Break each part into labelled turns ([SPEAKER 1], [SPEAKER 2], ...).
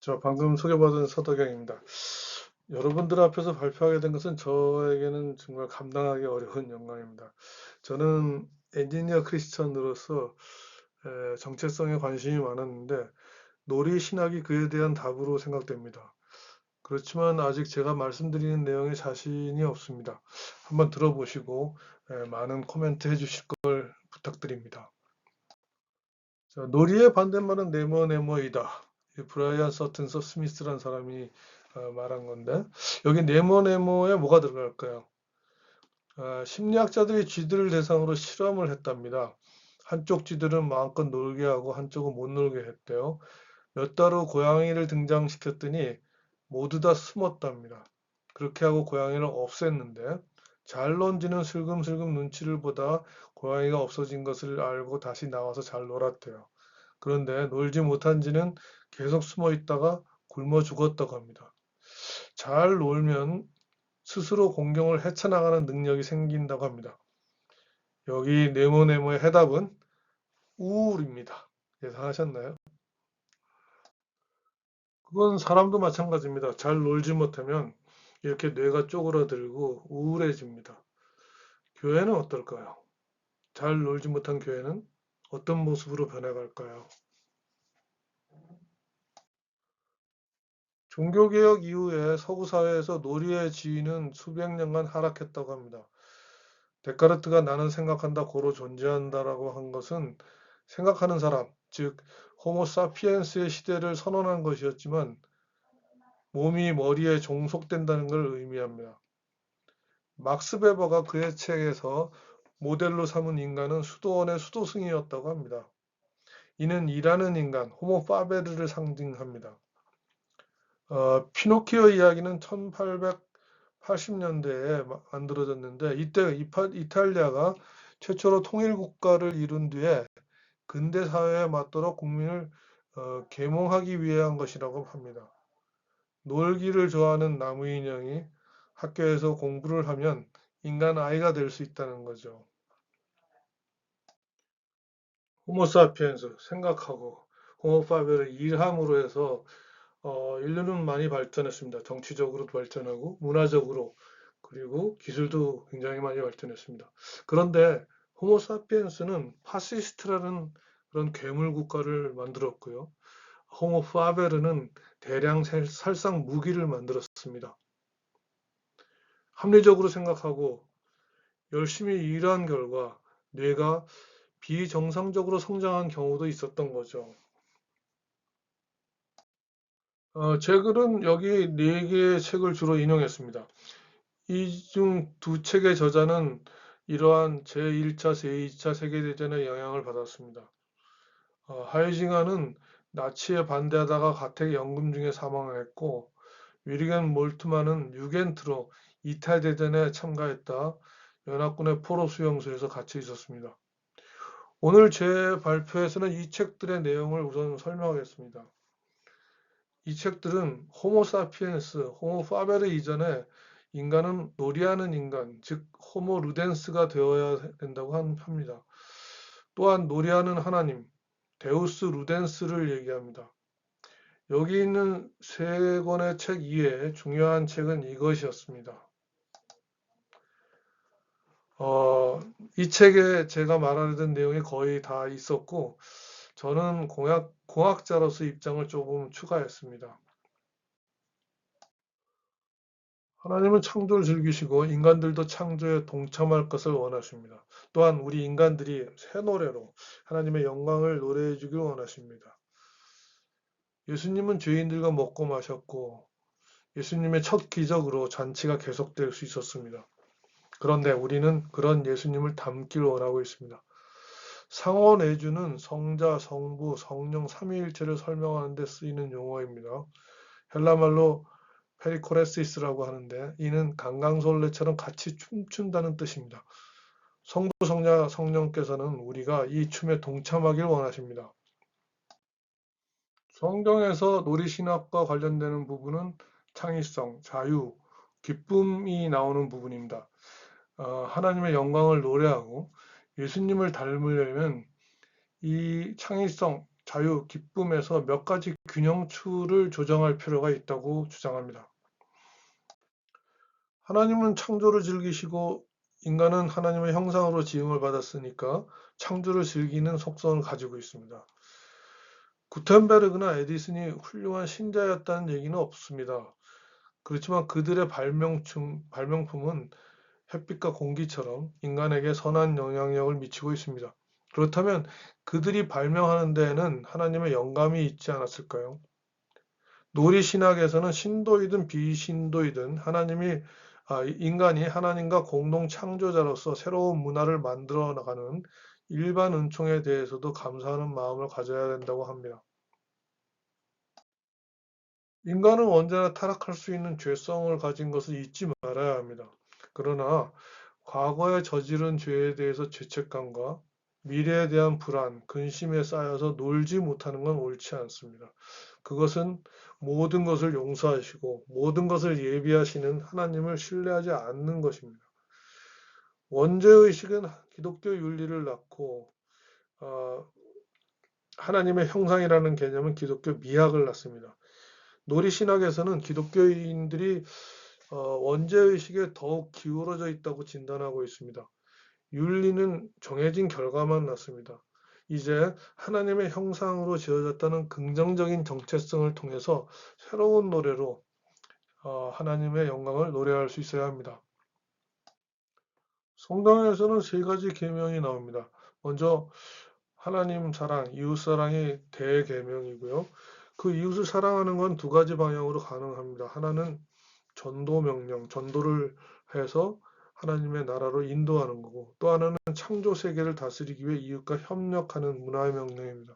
[SPEAKER 1] 저 방금 소개받은 서덕영입니다. 여러분들 앞에서 발표하게 된 것은 저에게는 정말 감당하기 어려운 영광입니다. 저는 엔지니어 크리스천으로서 정체성에 관심이 많았는데 놀이 신학이 그에 대한 답으로 생각됩니다. 그렇지만 아직 제가 말씀드리는 내용에 자신이 없습니다. 한번 들어보시고 많은 코멘트 해주실 걸 부탁드립니다. 자, 놀이의 반대말은 네모네모이다. 브라이언 서튼서 스미스라는 사람이 말한 건데 여기 네모네모에 뭐가 들어갈까요? 심리학자들이 쥐들을 대상으로 실험을 했답니다. 한쪽 쥐들은 마음껏 놀게 하고 한쪽은 못 놀게 했대요. 몇 달 후 고양이를 등장시켰더니 모두 다 숨었답니다. 그렇게 하고 고양이를 없앴는데 잘 논 쥐는 슬금슬금 눈치를 보다 고양이가 없어진 것을 알고 다시 나와서 잘 놀았대요. 그런데 놀지 못한 쥐는 계속 숨어 있다가 굶어 죽었다고 합니다. 잘 놀면 스스로 공경을 헤쳐나가는 능력이 생긴다고 합니다. 여기 네모네모의 해답은 우울입니다. 예상하셨나요? 그건 사람도 마찬가지입니다. 잘 놀지 못하면 이렇게 뇌가 쪼그라들고 우울해집니다. 교회는 어떨까요? 잘 놀지 못한 교회는 어떤 모습으로 변해갈까요? 종교개혁 이후에 서구 사회에서 놀이의 지위는 수백 년간 하락했다고 합니다. 데카르트가 나는 생각한다 고로 존재한다라고 한 것은 생각하는 사람, 즉 호모 사피엔스의 시대를 선언한 것이었지만 몸이 머리에 종속된다는 걸 의미합니다. 막스 베버가 그의 책에서 모델로 삼은 인간은 수도원의 수도승이었다고 합니다. 이는 일하는 인간, 호모 파베르를 상징합니다. 피노키오 이야기는 1880년대에 만들어졌는데 이때 이탈리아가 최초로 통일국가를 이룬 뒤에 근대 사회에 맞도록 국민을 계몽하기 위해 한 것이라고 합니다. 놀기를 좋아하는 나무 인형이 학교에서 공부를 하면 인간 아이가 될 수 있다는 거죠. 호모사피엔스 생각하고 호모파베를 일함으로 해서 인류는 많이 발전했습니다. 정치적으로도 발전하고 문화적으로 그리고 기술도 굉장히 많이 발전했습니다. 그런데 호모사피엔스는 파시스트라는 그런 괴물 국가를 만들었고요. 호모파베르는 대량 살상 무기를 만들었습니다. 합리적으로 생각하고 열심히 일한 결과 뇌가 비정상적으로 성장한 경우도 있었던 거죠. 제 글은 여기 4개의 책을 주로 인용했습니다. 이 중 2책의 저자는 이러한 제1차, 제2차 세계대전의 영향을 받았습니다. 하이징하는 나치에 반대하다가 가택 연금 중에 사망했고 위리겐 몰트만은 유겐트로 이탈대전에 참가했다 연합군의 포로 수용소에서 갇혀 있었습니다. 오늘 제 발표에서는 이 책들의 내용을 우선 설명하겠습니다. 이 책들은 호모 사피엔스, 호모 파베르 이전에 인간은 놀이하는 인간, 즉 호모 루덴스가 되어야 된다고 합니다. 또한 놀이하는 하나님, 데우스 루덴스를 얘기합니다. 여기 있는 3권의 책 이외에 중요한 책은 이것이었습니다. 이 책에 제가 말하려던 내용이 거의 다 있었고 저는 공학자로서 입장을 조금 추가했습니다. 하나님은 창조를 즐기시고 인간들도 창조에 동참할 것을 원하십니다. 또한 우리 인간들이 새 노래로 하나님의 영광을 노래해 주길 원하십니다. 예수님은 죄인들과 먹고 마셨고 예수님의 첫 기적으로 잔치가 계속될 수 있었습니다. 그런데 우리는 그런 예수님을 닮길 원하고 있습니다. 상원외주는 성자, 성부, 성령 삼위일체를 설명하는 데 쓰이는 용어입니다. 헬라말로 페리코레시스라고 하는데 이는 강강솔레처럼 같이 춤춘다는 뜻입니다. 성부, 성자, 성령께서는 우리가 이 춤에 동참하길 원하십니다. 성경에서 놀이신학과 관련되는 부분은 창의성, 자유, 기쁨이 나오는 부분입니다. 하나님의 영광을 노래하고 예수님을 닮으려면 이 창의성, 자유, 기쁨에서 몇 가지 균형추를 조정할 필요가 있다고 주장합니다. 하나님은 창조를 즐기시고 인간은 하나님의 형상으로 지음을 받았으니까 창조를 즐기는 속성을 가지고 있습니다. 구텐베르그나 에디슨이 훌륭한 신자였다는 얘기는 없습니다. 그렇지만 그들의 발명품은 햇빛과 공기처럼 인간에게 선한 영향력을 미치고 있습니다. 그렇다면 그들이 발명하는 데에는 하나님의 영감이 있지 않았을까요? 놀이 신학에서는 신도이든 비신도이든 인간이 하나님과 공동 창조자로서 새로운 문화를 만들어 나가는 일반 은총에 대해서도 감사하는 마음을 가져야 된다고 합니다. 인간은 언제나 타락할 수 있는 죄성을 가진 것을 잊지 말아야 합니다. 그러나 과거에 저지른 죄에 대해서 죄책감과 미래에 대한 불안, 근심에 쌓여서 놀지 못하는 건 옳지 않습니다. 그것은 모든 것을 용서하시고 모든 것을 예비하시는 하나님을 신뢰하지 않는 것입니다. 원죄의식은 기독교 윤리를 낳고 어, 하나님의 형상이라는 개념은 기독교 미학을 낳습니다. 놀이신학에서는 기독교인들이 원죄의식에 더욱 기울어져 있다고 진단하고 있습니다. 윤리는 정해진 결과만 낳습니다. 이제 하나님의 형상으로 지어졌다는 긍정적인 정체성을 통해서 새로운 노래로 하나님의 영광을 노래할 수 있어야 합니다. 성경에서는 세 가지 계명이 나옵니다. 먼저 하나님 사랑, 이웃 사랑이 대계명이고요. 그 이웃을 사랑하는 건 두 가지 방향으로 가능합니다. 하나는 전도 명령, 전도를 해서 하나님의 나라로 인도하는 거고, 또 하나는 창조 세계를 다스리기 위해 이웃과 협력하는 문화의 명령입니다.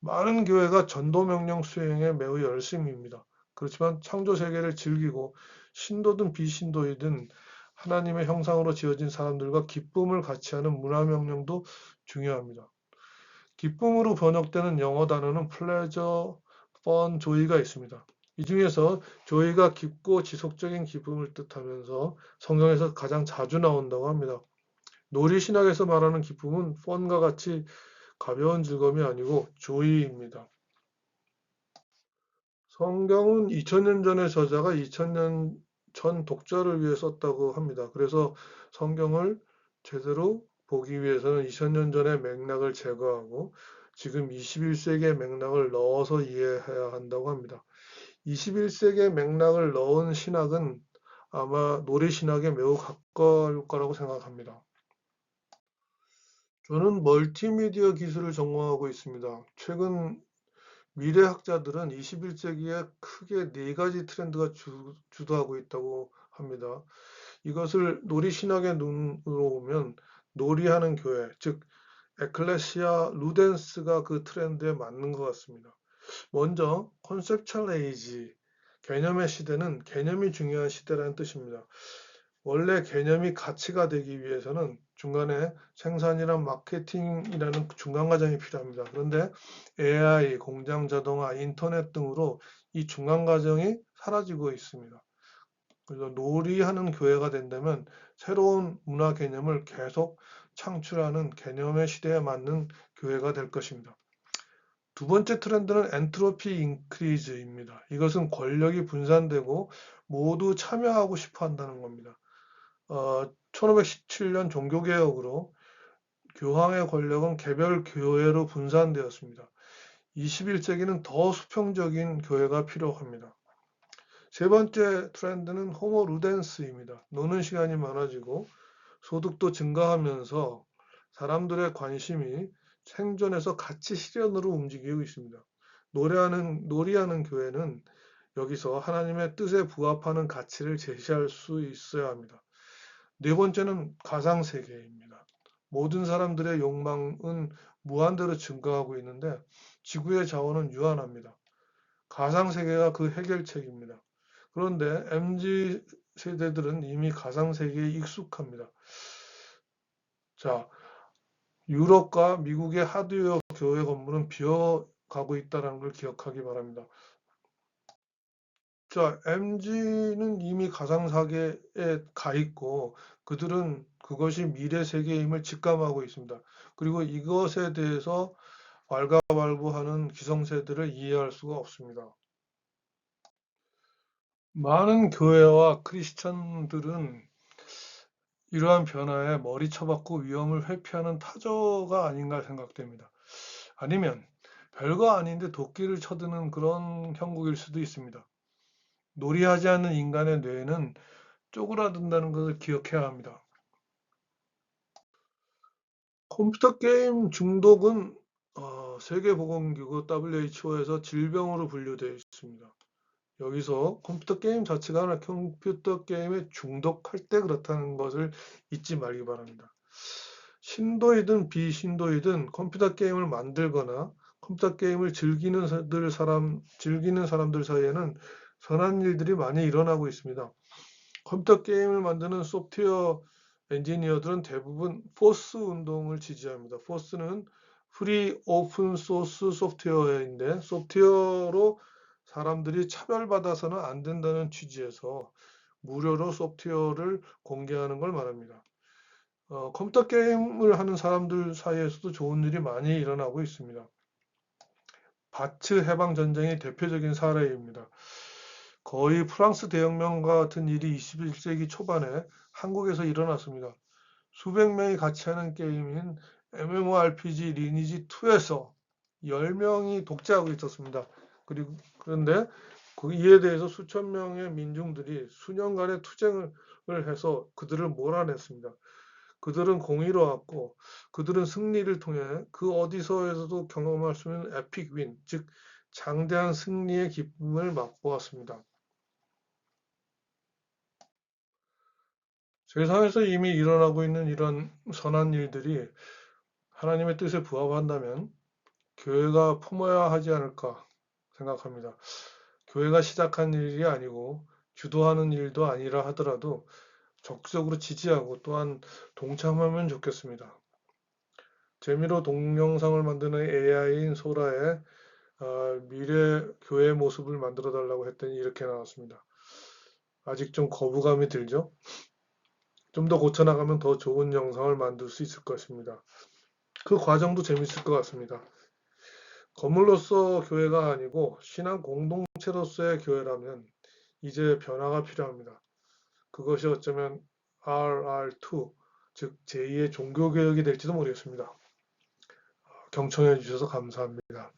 [SPEAKER 1] 많은 교회가 전도 명령 수행에 매우 열심입니다. 그렇지만 창조 세계를 즐기고 신도든 비신도이든 하나님의 형상으로 지어진 사람들과 기쁨을 같이 하는 문화 명령도 중요합니다. 기쁨으로 번역되는 영어 단어는 pleasure, fun, joy가 있습니다. 이 중에서 joy가 깊고 지속적인 기쁨을 뜻하면서 성경에서 가장 자주 나온다고 합니다. 놀이신학에서 말하는 기쁨은 fun과 같이 가벼운 즐거움이 아니고 joy입니다. 성경은 2000년 전의 저자가 2000년 전 독자를 위해 썼다고 합니다. 그래서 성경을 제대로 보기 위해서는 2000년 전의 맥락을 제거하고 지금 21세기의 맥락을 넣어서 이해해야 한다고 합니다. 21세기의 맥락을 넣은 신학은 아마 놀이신학에 매우 가까울 거라고 생각합니다. 저는 멀티미디어 기술을 전공하고 있습니다. 최근 미래학자들은 21세기에 크게 네 가지 트렌드가 주도하고 있다고 합니다. 이것을 놀이신학의 눈으로 보면 놀이하는 교회, 즉 에클레시아 루덴스가 그 트렌드에 맞는 것 같습니다. 먼저 컨셉츄얼 에이지, 개념의 시대는 개념이 중요한 시대라는 뜻입니다. 원래 개념이 가치가 되기 위해서는 중간에 생산이랑 마케팅이라는 중간 과정이 필요합니다. 그런데 AI, 공장 자동화, 인터넷 등으로 이 중간 과정이 사라지고 있습니다. 그래서 놀이하는 교회가 된다면 새로운 문화 개념을 계속 창출하는 개념의 시대에 맞는 교회가 될 것입니다. 두 번째 트렌드는 엔트로피 인크리즈입니다. 이것은 권력이 분산되고 모두 참여하고 싶어 한다는 겁니다. 1517년 종교개혁으로 교황의 권력은 개별 교회로 분산되었습니다. 21세기는 더 수평적인 교회가 필요합니다. 세 번째 트렌드는 호모 루덴스입니다. 노는 시간이 많아지고 소득도 증가하면서 사람들의 관심이 생존에서 가치 실현으로 움직이고 있습니다. 놀이하는 교회는 여기서 하나님의 뜻에 부합하는 가치를 제시할 수 있어야 합니다. 네 번째는 가상세계입니다. 모든 사람들의 욕망은 무한대로 증가하고 있는데 지구의 자원은 유한합니다. 가상세계가 그 해결책입니다. 그런데 MZ 세대들은 이미 가상세계에 익숙합니다. 자, 유럽과 미국의 하드웨어 교회 건물은 비어가고 있다는 걸 기억하기 바랍니다. 자, MZ는 이미 가상세계에 가 있고 그들은 그것이 미래 세계임을 직감하고 있습니다. 그리고 이것에 대해서 왈가왈부하는 기성세대를 이해할 수가 없습니다. 많은 교회와 크리스천들은 이러한 변화에 머리 쳐박고 위험을 회피하는 타조가 아닌가 생각됩니다. 아니면 별거 아닌데 도끼를 쳐드는 그런 형국일 수도 있습니다. 놀이하지 않는 인간의 뇌는 쪼그라든다는 것을 기억해야 합니다. 컴퓨터 게임 중독은 세계보건기구 WHO에서 질병으로 분류되어 있습니다. 여기서 컴퓨터 게임 자체가 아니라 컴퓨터 게임에 중독할 때 그렇다는 것을 잊지 말기 바랍니다. 신도이든 비신도이든 컴퓨터 게임을 만들거나 컴퓨터 게임을 즐기는 사람들 사이에는 선한 일들이 많이 일어나고 있습니다. 컴퓨터 게임을 만드는 소프트웨어 엔지니어들은 대부분 포스 운동을 지지합니다. 포스는 프리 오픈 소스 소프트웨어인데 소프트웨어로 사람들이 차별받아서는 안 된다는 취지에서 무료로 소프트웨어를 공개하는 걸 말합니다. 컴퓨터 게임을 하는 사람들 사이에서도 좋은 일이 많이 일어나고 있습니다. 바츠 해방 전쟁이 대표적인 사례입니다. 거의 프랑스 대혁명과 같은 일이 21세기 초반에 한국에서 일어났습니다. 수백 명이 같이 하는 게임인 MMORPG 리니지 2에서 10명이 독재하고 있었습니다. 그런데 이에 대해서 수천 명의 민중들이 수년간의 투쟁을 해서 그들을 몰아냈습니다. 그들은 공의로웠고 그들은 승리를 통해 그 어디서에서도 경험할 수 있는 에픽 윈, 즉 장대한 승리의 기쁨을 맛보았습니다. 세상에서 이미 일어나고 있는 이런 선한 일들이 하나님의 뜻에 부합한다면 교회가 품어야 하지 않을까 생각합니다. 교회가 시작한 일이 아니고 주도하는 일도 아니라 하더라도 적극적으로 지지하고 또한 동참하면 좋겠습니다. 재미로 동영상을 만드는 AI인 소라의 미래 교회 모습을 만들어 달라고 했더니 이렇게 나왔습니다. 아직 좀 거부감이 들죠? 좀 더 고쳐나가면 더 좋은 영상을 만들 수 있을 것입니다. 그 과정도 재밌을 것 같습니다. 건물로서 교회가 아니고 신앙 공동체로서의 교회라면 이제 변화가 필요합니다. 그것이 어쩌면 RR2, 즉 제2의 종교개혁이 될지도 모르겠습니다. 경청해 주셔서 감사합니다.